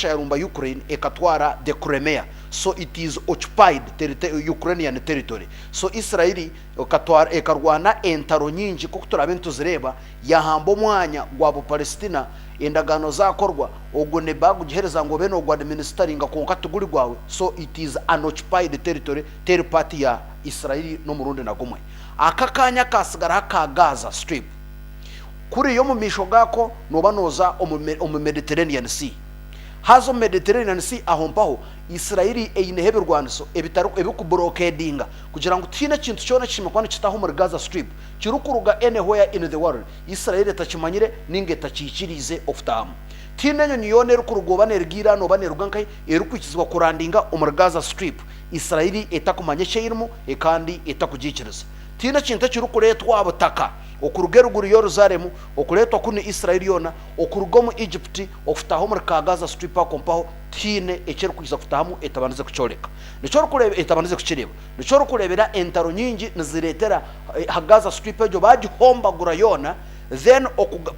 Russia yarumba Ukraine ekatwara the Crimea, so it is occupied Ukrainian territory. So Israeli ekatwara ekarwana entaro nyingi kuko turabintu zireba yahamba mwanya gwabo Palestina endagano zakorwa ogwo ne bagugihereza ngo beno gwa administeringa konka tuguri gwawe. So it is an occupied territory, third party ya Israeli no murundi na gumwe. Akakanya kasigara ka Gaza Strip kuri yo mu misho gako nobanoza omu Mediterranean Sea. Hazo Mediterranean Sea ahompaho Israeli einehebe rwandiso ebitaruko ebikubrokedinga kugira ngo tine kintu cyone kimekwana kitaho mu Gaza Strip kirukuruga anywhere in the world. Israeli takimanyire ninge takikirize of time tine nyo niyone rukurugoba nergira no banerugankai erukwikizwa kurandinga mu Gaza Strip. Israeli etakumanye cyirimo ekandi etakugikiriza tine kintu kirukuretwa abutaka okurugero guri Yerusalemu okuletwa kuni Israeli yona okurugomu Egypt okufutaho muri Gaza Strip akompaho tine ekero kugiza kufutahamu etabanze kucyoreka nico rukurebe etabanze kukireba nico rukurebera entaro nyingi niziretera Gaza Strip ejo bagihomba gura yona then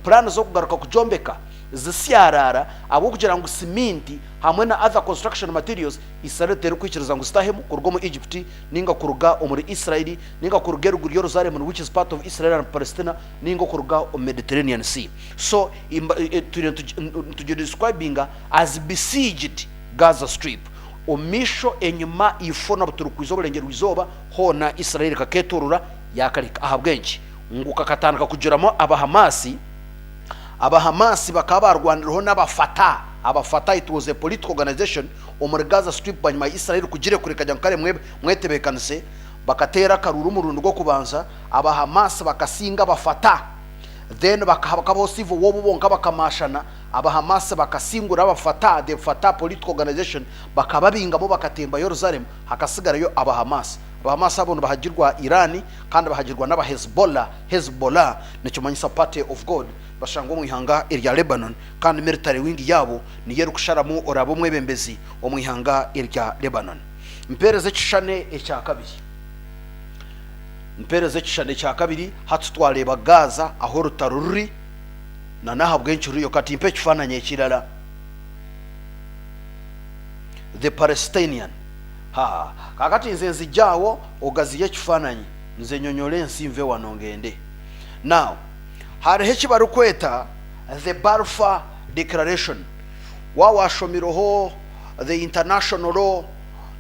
plan zo kugaruka kujombeka zisiarara abo kugira ngo siminti hamwe na other construction materials Israel tero kwikiriza ngo stahemu kurugomu Egypt ninga kuruga omuri Israeli ninga kurugero guri Yerusalem which is part of Israel and Palestine ninga kuruga o Mediterranean Sea. So to describing as besieged Gaza Strip omisho enyuma ifona buturukwizo burengero wizoba hona Israel kaketurura yakarika ahabwenji nguka katandika kugiramo abahamasi bakaba barwaniraho n'abafata it was a political organization omuri Gaza Strip banyuma Israel kugire kurekajya nkare mwetebekanise bakatera karuru murundo rwo kubanza abahamasi bakasinga bafata then bakaba civil war bonka bakamashana abahamasi bakasingura abafata the Fatah political organization bakababingamo bakatemba Yerusalem hakasigarayo abahamasi abonu bahagirwa Irani kandi bahagirwa n'aba Hezbollah nicyo manyisa party of God bashango mu ihanga irya Lebanon kandi military wing yabo ni yerukusharamu orabo mwebembezi mu ihanga irya Lebanon. Mpereze kishane ecya kabiri hatutwareba Gaza aho rutaruri na nahabwenci ruriyo kati mpe kifananye kirara the Palestinian kakati nzenzi jawo ogaziye kifananye nze nyonyole nsimve wanongende. Now hari hechi barukweta the Balfour Declaration wawashomiroho the international law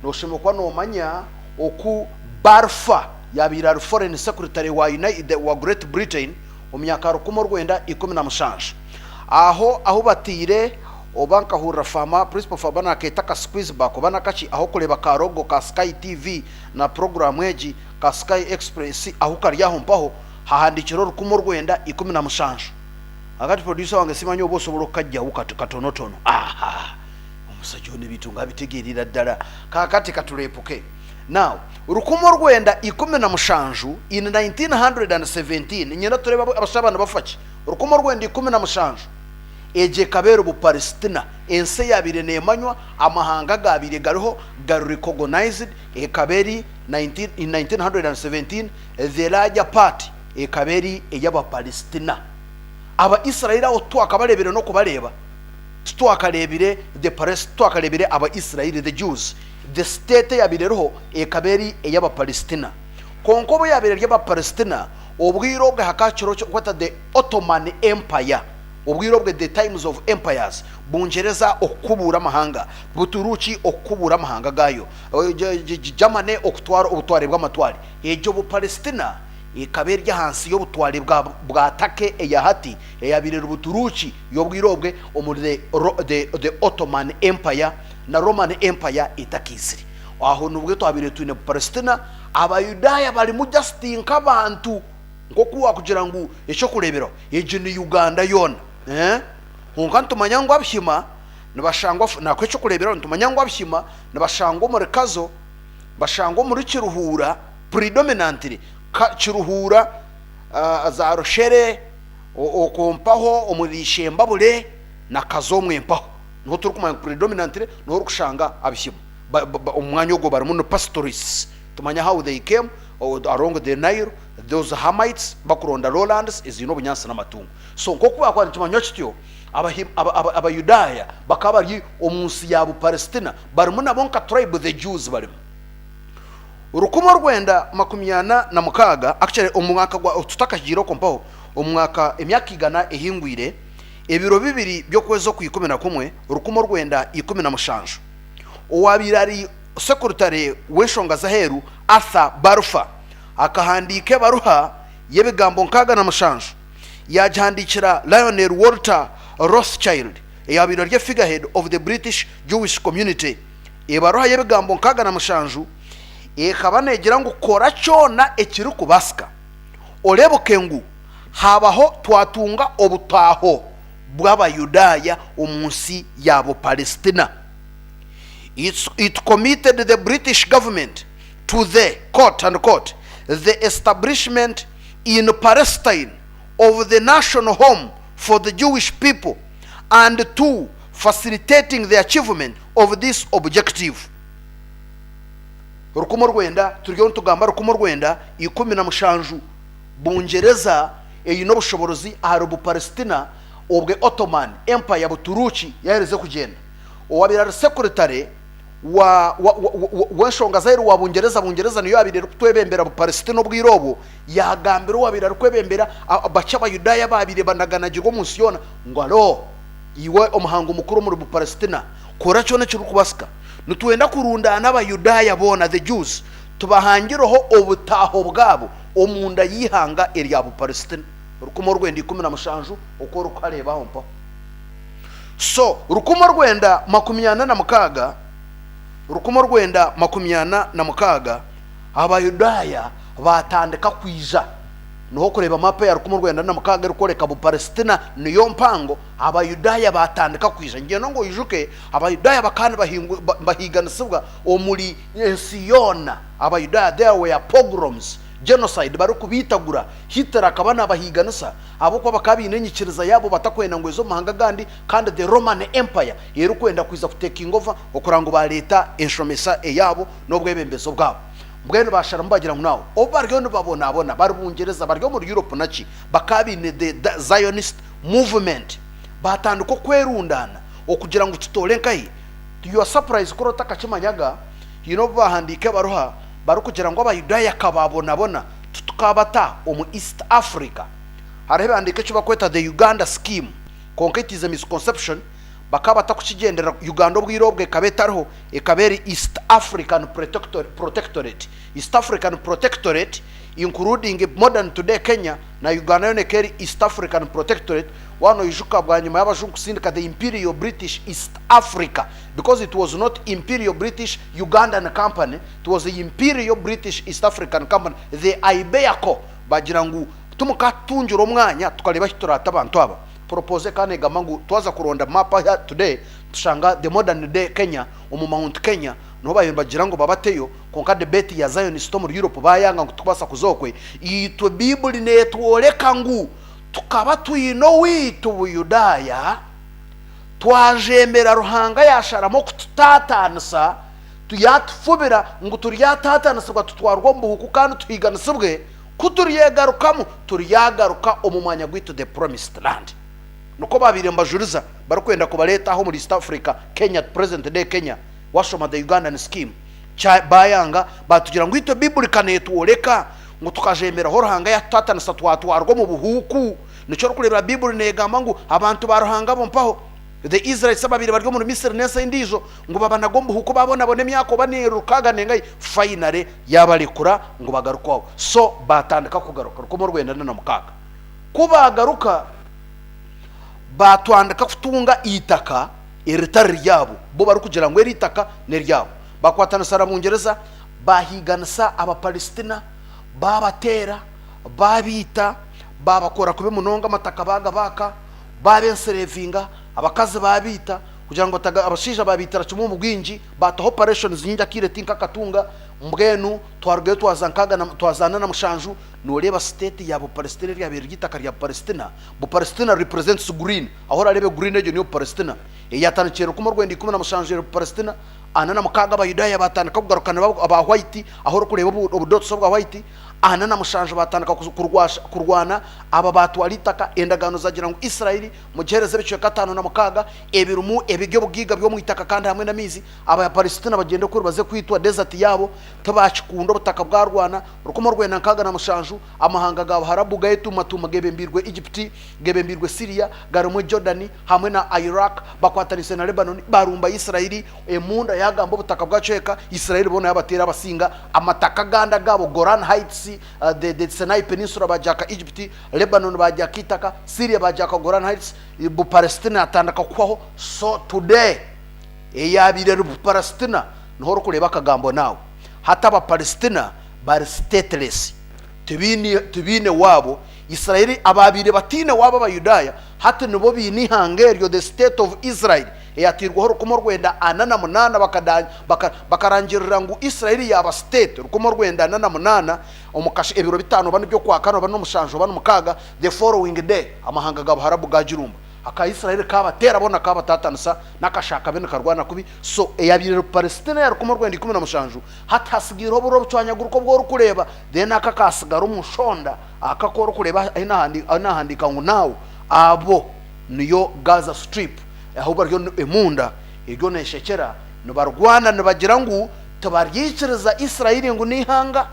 noshimokwa no manya oku Balfour yabira foreign secretary wa Great Britain omyaka 1917 aho batire obanka hura fama principal fabana ketaka squeeze back bana kachi aho kuleba karogo ka Sky TV na program eji ka Sky Express aho karyaho mpaho hahandikiro 1917 agati producer wange simanyo boso bulokajja ukatonotono omusajone bitunga bitegerira ddala kakati katulepuke. Now 1917 in 1917 nyina tureba abashabana bafaki 1917 eje kabero bu Palestina ense yabire nemanywa amahanga gabire gariho recognized ekaberi in 1917 the larger part ekaberi eyaba Palestina aba Israel aho twakabarebere no kubareba twakarebire the Palestine twakarebire aba Israel the Jews the state yabireho ekaberi eyaba Palestina konkobo yabire y'aba Palestina obwiro bwe hakachiro cyo kwata the Ottoman Empire obwiro bwe the times of empires bungereza okubura mahanga buturuki okubura mahanga gayo Germany okutwara obutware bw'amatwari ejo bu Palestina ekaberi hansi yo butware bwa take eyahati eyabire buturuki yobwirobwe omuri the Ottoman Empire na Roman Empire itakisiri aho nubwe twabire tune Palestina abayudaya bali mu justin kabantu ngokuwa kugira ngo echo kurebero eje ni Uganda yona hunkantu manyango abshima nabashangwa nakwecho kurebero ntumanyango abshima nabashangwa muri kazo bashangwa muri kiruhura predominantly kiruhura za Roshere okompaho omurishemba bule na kazomwe mpaho no turukuma predominantly no rukushanga abishima umwanya go baramuno pastorists tumanya how they came along the Nile those Hamites bakuronda lowlands is bunyansi n'amatungo. So ngokuba kwa tumanya kityo abayudaya bakaba bari omunsi yabo Palestina barimu nabo nka tribe the Jews barimo. Urukumo rwenda makumyana na mukaga actually umwaka gwa tutakajiro kompaho umwaka emyaka igana ehingwire ebiro bibiri byo kwezo ku 11 urukumo rwenda 17 owabirari secretary w'enshonga zaheru Arthur Barufa akahandike baruha yebigambo nkaga na mushanju yajhandikira Lionel Walter Rothschild eyabiro rye figurehead of the British Jewish community ebaruha yebigambo nkaga na mushanju ekabanegira ngo kora cyona ekiri kubasika oleboke ngu habaho twatunga obutaho bw'abayudaya omunsi yabo Palestina. It committed the British government to the quote unquote the establishment in Palestine of the national home for the Jewish people and to facilitating the achievement of this objective. Rukumo rwenda turiyo ntugamba rukumo rwenda 17 bungereza eyino bushoborozi aharubu Palestina obwe Ottoman Empire buturuki yahereze kugenda owabira secretary wa shonga zairu wa bungereza niyo abire twebembera bu Palestina obwirobo yagambira wabira kwebembera bacha abayudaya babire banaganagigo munsi yona ngalo iwe omuhango mukuru muri bu Palestina kora cyone kiri kubasika nutuenda kurundana abayudaya bona the Jews tubahangiroho obutaho bwabo omunda yihanga erya bu Palestina. Rukumo rwenda 17 uko rukarebaho mpa so rukumo rwenda 26 rukumo rwenda 26 abayudaya batandika kwija no kureba mapa ya rukumo rwenda na mukaga rukoreka bu Palestina niyo mpango abayudaya batandika kwija ngeno ngo yijuke abayudaya bakana bahiganisibwa omuri Siyona abayudaya there were pogroms genocide bari kubitagura Hitler akabana bahiganisa abo kwa bakabinenyikiriza yabo batakwenda ngo ezo mahanga gandi kandi the Roman Empire yero kwenda kwiza taking over okurango ba leta enshomesa eyabo nobwebembezo bwabo mbwene bashara mbagira nawo obaryo babona bari bungereza baryo muri Europe naci bakabine the Zionist movement batanduko kwerundana okugira ngo tutole nkai you are surprised ko rotakachimanyaga bahandike baruha barukugira ngo abayudaya kababona tukabata omu East Africa harebe andike cyo bakweta the Uganda scheme concrete is a misconception bakabata kukigendera Uganda obwirobwe kabetariho ekaberi East African Protectorate East African Protectorate including modern today Kenya na Uganda yone keri East African Protectorate wano ijuka bwanyuma y'abajungu sindika the Imperial British East Africa because it was not Imperial British Ugandan company, it was the Imperial British East African company the Ibeco bagirangu tumukatunjura omwanya tukaleba hitorata abantu aba propose kane gamangu twaza kuronda mapa ya today tushanga the modern day Kenya Mount Kenya no bagira ngo babateyo konka debate ya Zionist muri Europe bayanga ngo tukubasa kuzokwe itwe Bible networeka ngu tukaba tuyino witu buyudaya twajemera ruhanga yasharamo kututatansa tuyatfubira ngo turiyatatansa batutwarwa mbuhuku kandi tuhiganisibwe kuturyegarukamo turiyagaruka omumanya gwitu the promised land nuko babiremba juriza barakwenda kubaleta aho muri East Africa Kenya present day Kenya washoma the Ugandan scheme bayanga batugira ngo ito Bible kanetworeka ngo tukajemera horuhanga yatatansa twatwarwa mu buhuku nico rukureba Bible negamba ngo abantu baruhanga bompaho the Israel sababire baryo muri Misiri nesa indizo ngo babanagomba huko babona bone myako banerukaga nengai finally yabalikura ngo bagarukaho so batandika kugaruka ruko mu Rwanda na mukaga kubagaruka batwandika kutunga itaka eritari ryabo bo bari kugira ngo eritaka ne ryabo bakwatana sara mungereza bahiganisa aba Palestina babatera babita babakora kube munonga mataka baka babenserevinga abakazi babita kugira ngo abashija babitara cyumu mu bwinji bata operations nyinja kire tinka katunga mbwenu twarwe twazankaga na twazana na mushanju noreba state ya Palestina ya berigitaka ya Palestina bu Palestina represents green ahora rebe green ejo ni Palestina yatanakira ku Rwanda 10 na mushanju ya Palestina anana mukaga abayudaya batandika kugarukana aba white ahora kureba ubudotso bwa white ana na mushanje batandika kurwana aba batwalitaka endagano zagira ngo Israeli mu gihereze biciye 5 na mukaga ebirumu ebigyo bwiga byo mu itaka kandi hamwe na mizi aba ya Palestine bagenda kuri baze kwitwa desert yabo tabachikundo butaka bwa rwana rukomo rwena nkaga na mushanju amahanga gabo harabu gaetu matuma gebembirwe Egypt gebembirwe Syria garumo Jordan hamwe na Iraq bakwatarise na Lebanon barumba Israeli emunda yagambo butaka bwa Cheka Israeli bona yabatera abasinga amataka ganda gabo Golan Heights the Sinai Peninsula bajaka Egypt Lebanon bajaka itaka Syria bajaka Golan Heights bu Palestine atandaka kwaho so today eyabire bu Palestine nohoro kureba kagambo nawo hata ba Palestina bari stateless tubine wabo Israeli ababire batine wabo abayudaya hata nubo bini hangeryo the state of Israel yatirwa rukomo rwenda anana munana bakarangirira ngo Israeli yaba state rukomo rwenda anana munana omukashe ebiro bitano bano byo kwa kano bano mushanjo bano mukaga the following day amahanga gabo harabu gajirumba aka Israeli kabatera bona kabatatansa nakashaka bene karwana kubi so eyabire Palestine yarukomo rwenda 10 na mushanjo hatasigiro buro bucwanyaguruko bwo rukureba then akakasigaro mushonda akakoro kureba inahandika ngo nawo abo niyo Gaza Strip ahubwo ryo emunda iryo neshekera no barwana nabagira ngo tabaryikiriza Israeli ngo nihanga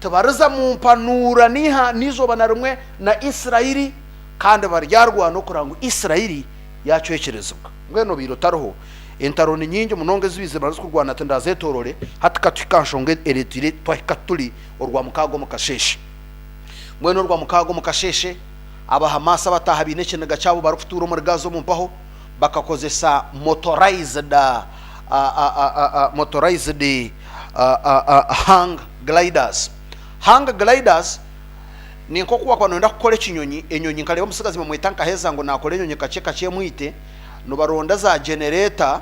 tabariza mu mpanura nizo banarumwe na Israeli kandi baryarwa no kurango Israeli yacwekerezwa ngweno biro taroho entaroni nyingi munonge zibize barazi kurwana tandazetorore hatikatukanshonge eretire twahikatuli orwa mukago mukasheshe mweno rwa mukago mukasheshe aba Hamas bataha binekenaga cyabo barufuturo muri gazo mumpaho bakakozesa motorized hang gliders ni nko kuba kwanonda kukole kinyonyi enyonyi nkaleba musigazi mu itanka heza ngo nakole enyonyi kacheka cye mwite no baronda za generator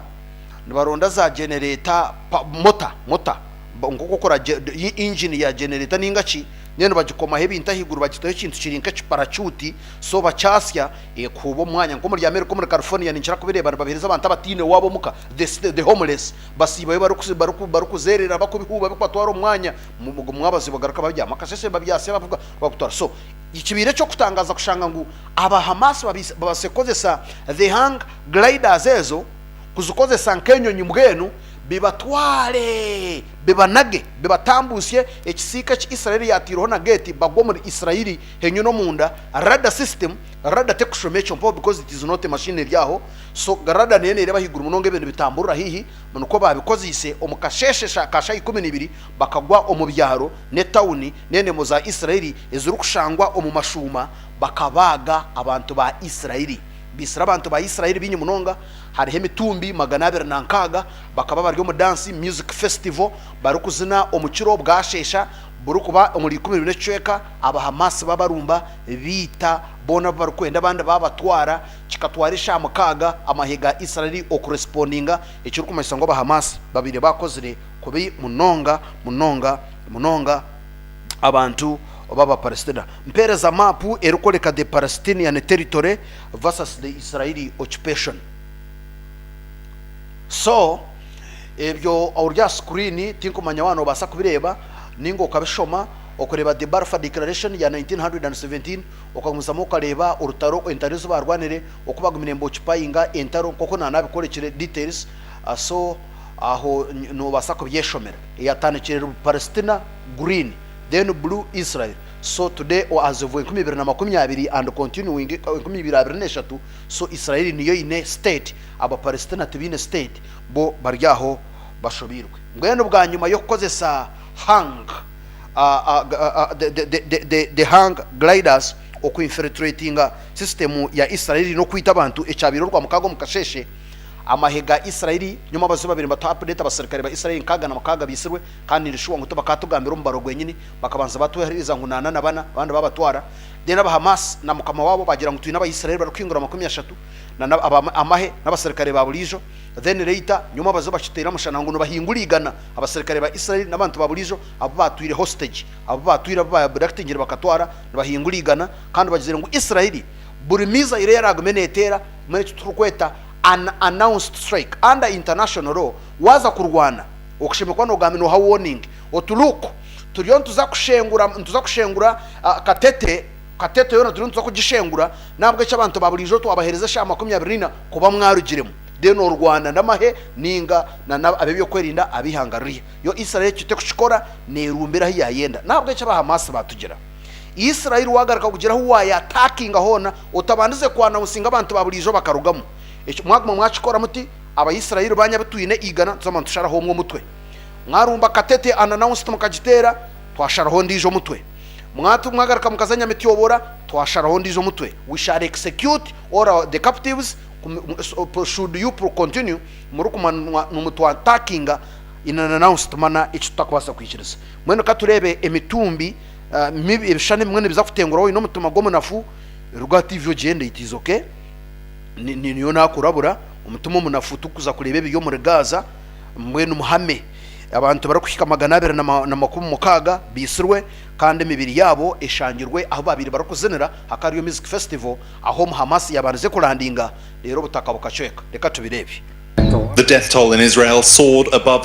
mota ngo kokora engine ya generator ningachi nene bagikoma hebi intahiguru bagitoye kintu kirinka parachute so bachasya kubo mwanya ngo muri America muri California ninjira kubireba babiriza abantu abatine wabo muka the homeless basibaye barukuzerera bakubihuba bikwatwara umwanya mwabazi bagaruka babya makasese babyase bavuga bakutwara so ikibire cyo kutangaza kushanga ngo aba Hamas babasekozesa the hang gliders ezo kuzukozesa nkenyonyi mbwenu bibatware bibanage bibatambusye ekisika ki Israeli yatiroho na gate bagwo muri Israeli henyo no munda radar system radar tekushomecho mpo because it is not a machine ryaho so radar nene reba higuru munonge ibintu bitamburura hihi nuko babikozise omukasheshe shakasha 12 bakagwa omubyaro ne town nene mu za Israeli ezuru kushangwa omumashuma bakabaga abantu ba Israeli bisira abantu ba Israeli binyu munonga hariho emitumbi 209 bakaba bari mu dance music festival barukuzina omukiro bwashesha burukuba omuri 10 Cheka aba Hamas babarumba bita bona barukwenda bande babatwara kikatwarisha mukaga amahega Israeli okorespondinga ekiri kumanyisa ngo aba Hamas babire bakozire kubi munonga abantu baba Palestina mpereza mapu erukoleka the Palestinian territory versus the Israeli occupation so ebyo aurya screen tinkumanya wano basa kubireba ningo kabishoma okureba the Balfour Declaration ya 1917 okamusamo kareba urutaro entarizo barwanire okubaga minembo occupyinga entaro koko nanabikolekire details so aho no basa kubyeshomera yatanekere Palestina green then blue Israel so today or as of 2020 and continuing 2023 so Israel niyo ine state aba Palestina tubine state bo baryaho bashobirwe ngweno bwa nyuma yo kozesa hang the hang gliders okuinfiltrating system ya Israel no kwita abantu echabiro rwa mukago mukasheshe amahega Israeli nyuma bazuba biri bato update abasirikare ba Israeli kaga na makaga bisirwe kandi rishuwa ngo bakatugambira umbaro gwenyini bakabanza batuheriza ngunana nabana bandi babatwara de naba Hamas na mukama wabo bagira ngo tuyina ba Israeli barakwingura 30 na amahe n'abasirikare ba bulijo then later nyuma bazuba kitera mushanango no bahingurigana abasirikare ba Israeli nabantu ba bulijo abo batwire hostage abo batwira ba abducting bakatwara bahingurigana kandi bagizira ngo Israeli buri miza ire yaragmenetera muri turukweta an announced strike under international law waza kurwana okushimekwa no gamino ha warning otuluko turiyo tuza kushengura katete yona turiyo tuza kugishengura nabwo cy'abantu baburijo twabahereza sha 24 kuba mwarugiremo deno Rwanda ndamahe ninga na abebyo kwerinda abihangariye yo Israel cyite kushikora nerumbira hiya yenda nabwo cy'aba Hamas batugira Israel wagaraka kugira huwa ya attacking hona utabandize kwana musinga abantu baburijo bakarugamo mwaguma mwachikora muti aba Israel banyabutuyine igana tuzamantu sharaho mwo mutwe mwarumba katete announce mukagitera twasharaho ndijo mutwe mwagaraka mukazanya mitiyobora twasharaho ndijo mutwe we shall execute all the captives should you continue murukumanwa n'umutu attacking in an announced mana icyo tutakwasa kwikiriza mwene katurebe emitumbi mibi ebishane mwene biza kutengura wowe no mutuma gomo nafu rugati vyo gende it is okay niyo nakurabura umutumo munafu tukuza kurebe biyo muri Gaza mwene umuhame abantu barakushika 226 bisirwe kandi imibiri yabo eshangirwe aho babiri barakuzenera hakariyo music festival aho Hamas yabanze kurandinga rero butaka bukacweka reka tubirebe. The death toll in Israel soared above